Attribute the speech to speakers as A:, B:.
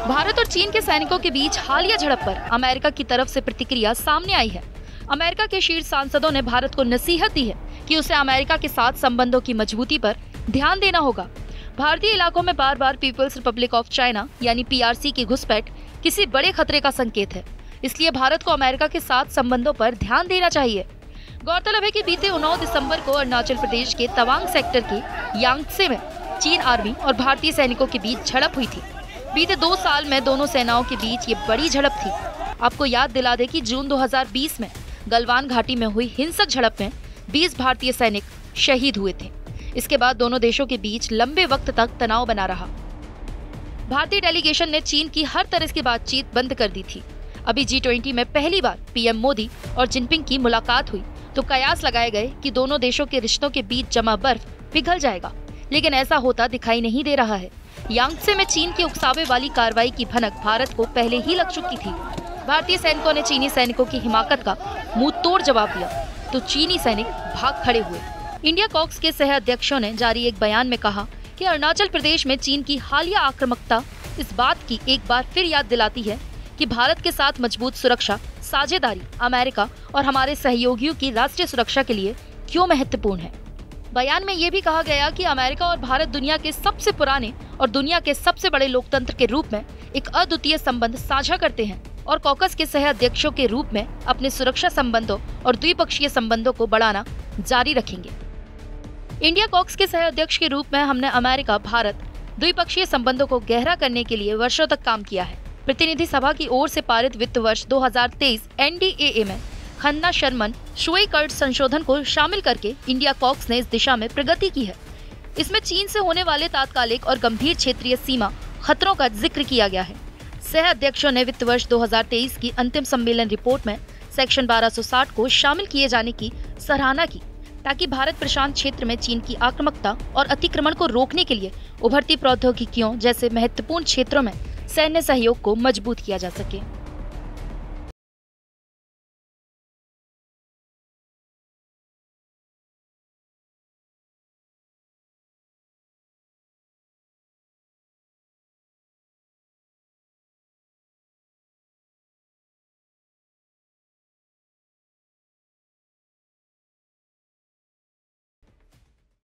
A: भारत और चीन के सैनिकों के बीच हालिया झड़प पर अमेरिका की तरफ से प्रतिक्रिया सामने आई है। अमेरिका के शीर्ष सांसदों ने भारत को नसीहत दी है कि उसे अमेरिका के साथ संबंधों की मजबूती पर ध्यान देना होगा। भारतीय इलाकों में बार बार पीपल्स रिपब्लिक ऑफ चाइना यानी पीआरसी की घुसपैठ किसी बड़े खतरे का संकेत है, इसलिए भारत को अमेरिका के साथ संबंधों पर ध्यान देना चाहिए। गौरतलब है कि बीते 9 दिसंबर को अरुणाचल प्रदेश के तवांग सेक्टर के यांगत्से में चीन आर्मी और भारतीय सैनिकों के बीच झड़प हुई थी। बीते 2 साल में दोनों सेनाओं के बीच ये बड़ी झड़प थी। आपको याद दिला दे कि जून 2020 में गलवान घाटी में हुई हिंसक झड़प में 20 भारतीय सैनिक शहीद हुए थे। इसके बाद दोनों देशों के बीच लंबे वक्त तक तनाव बना रहा। भारतीय डेलीगेशन ने चीन की हर तरह की बातचीत बंद कर दी थी। अभी G20 में पहली बार पीएम मोदी और जिनपिंग की मुलाकात हुई तो कयास लगाए गए कि दोनों देशों के रिश्तों के बीच जमा बर्फ पिघल जाएगा, लेकिन ऐसा होता दिखाई नहीं दे रहा है। यांगत्से में चीन के उकसावे वाली कार्रवाई की भनक भारत को पहले ही लग चुकी थी। भारतीय सैनिकों ने चीनी सैनिकों की हिमाकत का मुंह तोड़ जवाब दिया तो चीनी सैनिक भाग खड़े हुए। इंडिया कॉक्स के सह अध्यक्षों ने जारी एक बयान में कहा कि अरुणाचल प्रदेश में चीन की हालिया आक्रामकता इस बात की एक बार फिर याद दिलाती है कि भारत के साथ मजबूत सुरक्षा साझेदारी अमेरिका और हमारे सहयोगियों की राष्ट्रीय सुरक्षा के लिए क्यों महत्वपूर्ण है। बयान में ये भी कहा गया कि अमेरिका और भारत दुनिया के सबसे पुराने और दुनिया के सबसे बड़े लोकतंत्र के रूप में एक अद्वितीय संबंध साझा करते हैं और कॉकस के सह अध्यक्षों के रूप में अपने सुरक्षा संबंधों और द्विपक्षीय संबंधों को बढ़ाना जारी रखेंगे। इंडिया कॉक्स के सह अध्यक्ष के रूप में हमने अमेरिका भारत द्विपक्षीय संबंधों को गहरा करने के लिए वर्षों तक काम किया है। प्रतिनिधि सभा की ओर से पारित वित्त वर्ष 2023 NDAA में खन्ना शर्मन शुई कर्ड संशोधन को शामिल करके इंडिया कॉक्स ने इस दिशा में प्रगति की है। इसमें चीन से होने वाले तात्कालिक और गंभीर क्षेत्रीय सीमा खतरों का जिक्र किया गया है। सह अध्यक्षों ने वित्त वर्ष 2023 की अंतिम सम्मेलन रिपोर्ट में सेक्शन 1260 को शामिल किए जाने की सराहना की ताकि भारत प्रशांत क्षेत्र में चीन की आक्रामकता और अतिक्रमण को रोकने के लिए उभरती प्रौद्योगिकियों जैसे महत्वपूर्ण क्षेत्रों में सैन्य सहयोग को मजबूत किया जा सके।